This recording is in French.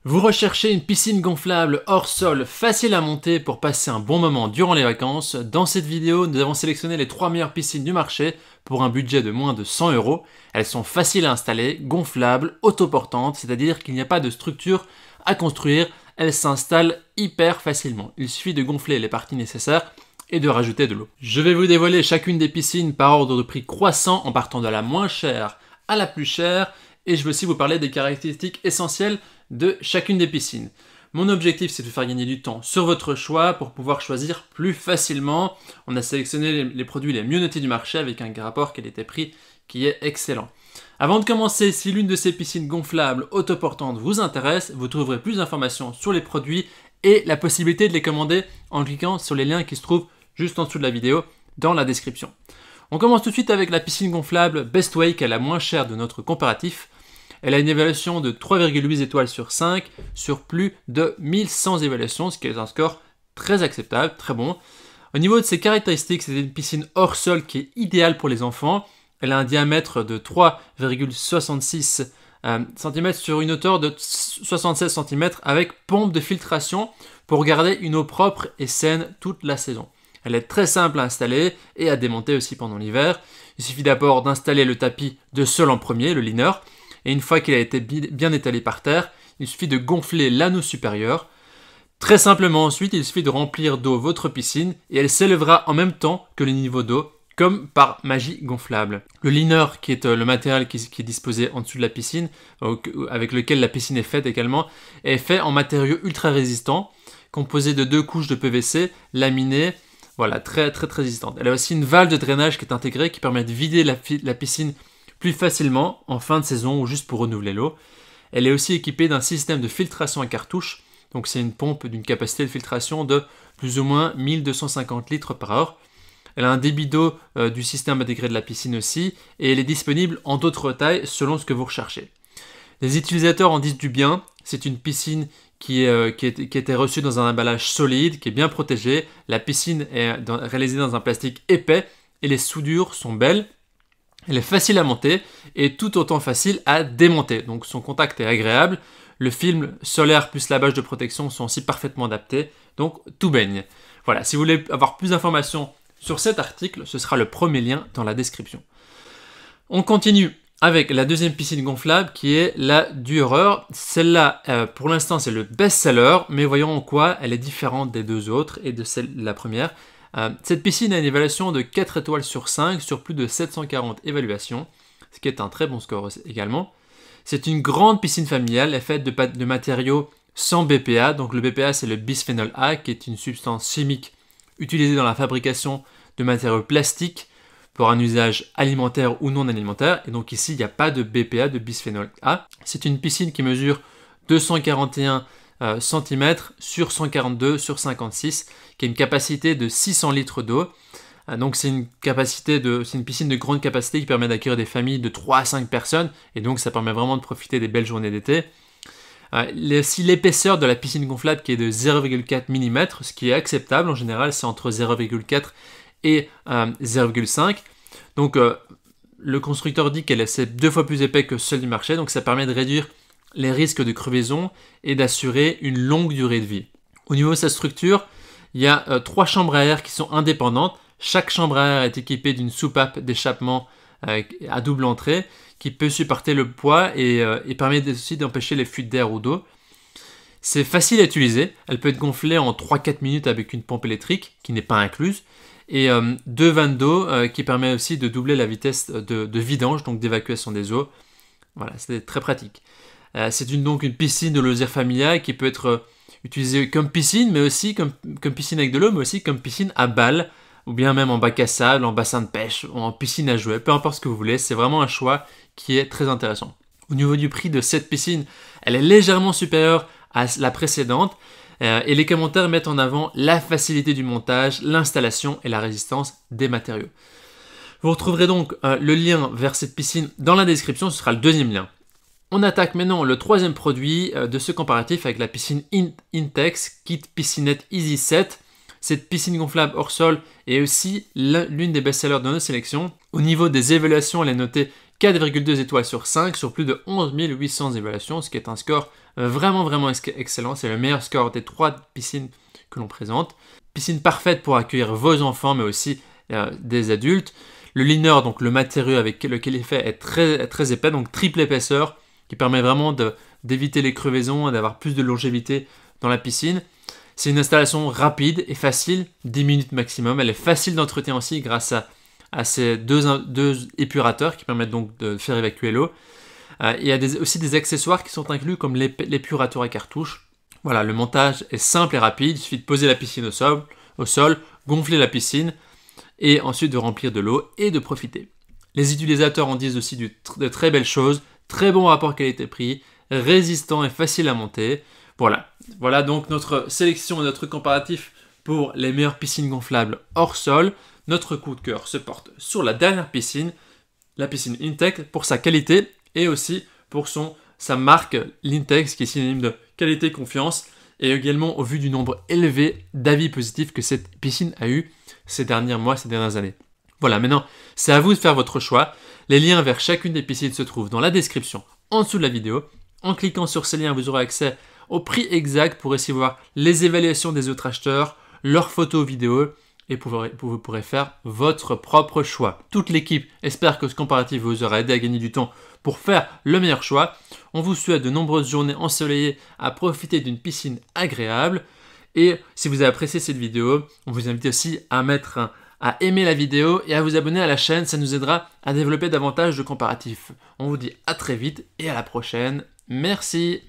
Vous recherchez une piscine gonflable hors sol facile à monter pour passer un bon moment durant les vacances. Dans cette vidéo, nous avons sélectionné les 3 meilleures piscines du marché pour un budget de moins de 100 €. Elles sont faciles à installer, gonflables, autoportantes, c'est-à-dire qu'il n'y a pas de structure à construire. Elles s'installent hyper facilement. Il suffit de gonfler les parties nécessaires et de rajouter de l'eau. Je vais vous dévoiler chacune des piscines par ordre de prix croissant en partant de la moins chère à la plus chère. Et je vais aussi vous parler des caractéristiques essentielles de chacune des piscines. Mon objectif, c'est de vous faire gagner du temps sur votre choix pour pouvoir choisir plus facilement. On a sélectionné les produits les mieux notés du marché avec un rapport qualité-prix qui est excellent. Avant de commencer, si l'une de ces piscines gonflables autoportantes vous intéresse, vous trouverez plus d'informations sur les produits et la possibilité de les commander en cliquant sur les liens qui se trouvent juste en dessous de la vidéo dans la description. On commence tout de suite avec la piscine gonflable Bestway, qui est la moins chère de notre comparatif. Elle a une évaluation de 3,8 étoiles sur 5 sur plus de 1100 évaluations, ce qui est un score très acceptable, très bon. Au niveau de ses caractéristiques, c'est une piscine hors sol qui est idéale pour les enfants. Elle a un diamètre de 3,66 cm sur une hauteur de 76 cm avec pompe de filtration pour garder une eau propre et saine toute la saison. Elle est très simple à installer et à démonter aussi pendant l'hiver. Il suffit d'abord d'installer le tapis de sol en premier, le liner, et une fois qu'il a été bien étalé par terre, il suffit de gonfler l'anneau supérieur. Très simplement ensuite, il suffit de remplir d'eau votre piscine et elle s'élèvera en même temps que le niveau d'eau, comme par magie gonflable. Le liner, qui est le matériel qui est disposé en dessous de la piscine, avec lequel la piscine est faite également, est fait en matériaux ultra résistants, composé de 2 couches de PVC laminées. Voilà, très résistante. Elle a aussi une valve de drainage qui est intégrée qui permet de vider la piscine plus facilement en fin de saison ou juste pour renouveler l'eau. Elle est aussi équipée d'un système de filtration à cartouche. Donc c'est une pompe d'une capacité de filtration de plus ou moins 1250 litres par heure. Elle a un débit d'eau du système intégré de la piscine aussi et elle est disponible en d'autres tailles selon ce que vous recherchez. Les utilisateurs en disent du bien. C'est une piscine qui a été reçue dans un emballage solide, qui est bien protégé. La piscine est réalisée dans un plastique épais et les soudures sont belles. Elle est facile à monter et tout autant facile à démonter. Donc son contact est agréable. Le film solaire plus la bâche de protection sont aussi parfaitement adaptés. Donc tout baigne. Voilà, si vous voulez avoir plus d'informations sur cet article, ce sera le premier lien dans la description. On continue avec la deuxième piscine gonflable qui est la Dürer. Celle-là, pour l'instant, c'est le best-seller, mais voyons en quoi elle est différente des deux autres et de la première. Cette piscine a une évaluation de 4 étoiles sur 5 sur plus de 740 évaluations, ce qui est un très bon score également. C'est une grande piscine familiale, elle est faite de matériaux sans BPA. Donc le BPA, c'est le bisphénol A, qui est une substance chimique utilisée dans la fabrication de matériaux plastiques pour un usage alimentaire ou non alimentaire. Et donc ici, il n'y a pas de BPA, de bisphénol A. C'est une piscine qui mesure 241 cm sur 142 sur 56, qui a une capacité de 600 litres d'eau. Donc c'est une piscine de grande capacité qui permet d'accueillir des familles de 3 à 5 personnes. Et donc ça permet vraiment de profiter des belles journées d'été. Si l'épaisseur de la piscine gonflable qui est de 0,4 mm, ce qui est acceptable en général, c'est entre 0,4 et 0,5. Donc le constructeur dit qu'elle est 2 fois plus épais que celle du marché, donc ça permet de réduire les risques de crevaison et d'assurer une longue durée de vie. Au niveau de sa structure, il y a 3 chambres à air qui sont indépendantes. Chaque chambre à air est équipée d'une soupape d'échappement à double entrée qui peut supporter le poids et permet aussi d'empêcher les fuites d'air ou d'eau. C'est facile à utiliser, elle peut être gonflée en 3-4 minutes avec une pompe électrique qui n'est pas incluse et 2 vannes d'eau qui permet aussi de doubler la vitesse de vidange, donc d'évacuation des eaux. Voilà, c'est très pratique. C'est donc une piscine de loisirs familial qui peut être utilisée comme piscine, mais aussi comme piscine avec de l'eau, mais aussi comme piscine à balles, ou bien même en bac à sable, en bassin de pêche, ou en piscine à jouets, peu importe ce que vous voulez. C'est vraiment un choix qui est très intéressant. Au niveau du prix de cette piscine, elle est légèrement supérieure à la précédente, et les commentaires mettent en avant la facilité du montage, l'installation et la résistance des matériaux. Vous retrouverez donc le lien vers cette piscine dans la description, ce sera le deuxième lien. On attaque maintenant le troisième produit de ce comparatif avec la piscine Intex Kit Piscinette Easy 7. Cette piscine gonflable hors sol est aussi l'une des best-sellers de notre sélection. Au niveau des évaluations, elle est notée 4,2 étoiles sur 5 sur plus de 11 800 évaluations, ce qui est un score vraiment excellent. C'est le meilleur score des 3 piscines que l'on présente. Piscine parfaite pour accueillir vos enfants, mais aussi des adultes. Le liner, donc le matériau avec lequel il est fait, est très épais, donc triple épaisseur, qui permet vraiment d'éviter les crevaisons et d'avoir plus de longévité dans la piscine. C'est une installation rapide et facile, 10 minutes maximum. Elle est facile d'entretien aussi grâce à ces deux épurateurs qui permettent donc de faire évacuer l'eau. Il y a aussi des accessoires qui sont inclus comme l'épurateur à cartouche. Voilà, le montage est simple et rapide. Il suffit de poser la piscine au sol, gonfler la piscine et ensuite de remplir de l'eau et de profiter. Les utilisateurs en disent aussi de très belles choses. Très bon rapport qualité-prix, résistant et facile à monter. Voilà donc notre sélection et notre comparatif pour les meilleures piscines gonflables hors sol. Notre coup de cœur se porte sur la dernière piscine, la piscine Intex, pour sa qualité et aussi pour sa marque l'Intex qui est synonyme de qualité et confiance, et également au vu du nombre élevé d'avis positifs que cette piscine a eu ces derniers mois, ces dernières années. Voilà, maintenant c'est à vous de faire votre choix. Les liens vers chacune des piscines se trouvent dans la description en dessous de la vidéo. En cliquant sur ces liens, vous aurez accès au prix exact pour essayer de voir les évaluations des autres acheteurs, leurs photos vidéos, et vous pourrez faire votre propre choix. Toute l'équipe espère que ce comparatif vous aura aidé à gagner du temps pour faire le meilleur choix. On vous souhaite de nombreuses journées ensoleillées à profiter d'une piscine agréable. Et si vous avez apprécié cette vidéo, on vous invite aussi à aimer la vidéo et à vous abonner à la chaîne. Ça nous aidera à développer davantage de comparatifs. On vous dit à très vite et à la prochaine. Merci.